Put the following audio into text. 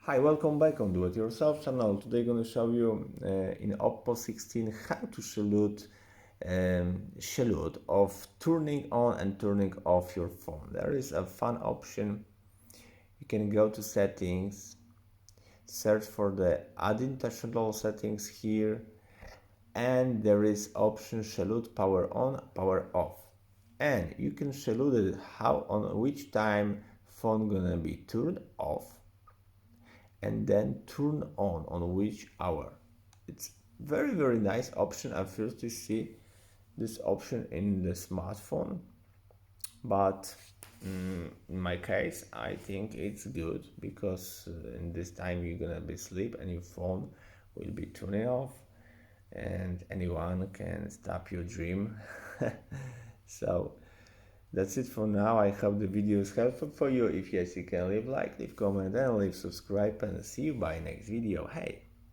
Hi, welcome back on Do It Yourself channel. Today I'm going to show you in Oppo 16 how to salute of turning on and turning off your phone. There is a fun option. You can go to settings, search for the add international settings here, and there is option salute power on, power off. And you can salute it how on which time phone gonna be turned off and then turn on which hour. It's very nice option. I first see this option in the smartphone, but in my case I think it's good because in this time you're gonna be asleep and your phone will be turning off and anyone can stop your dream. So that's it for now. I hope the video is helpful for you. If yes, you can leave like, leave comment and leave subscribe, and see you by next video. Hey!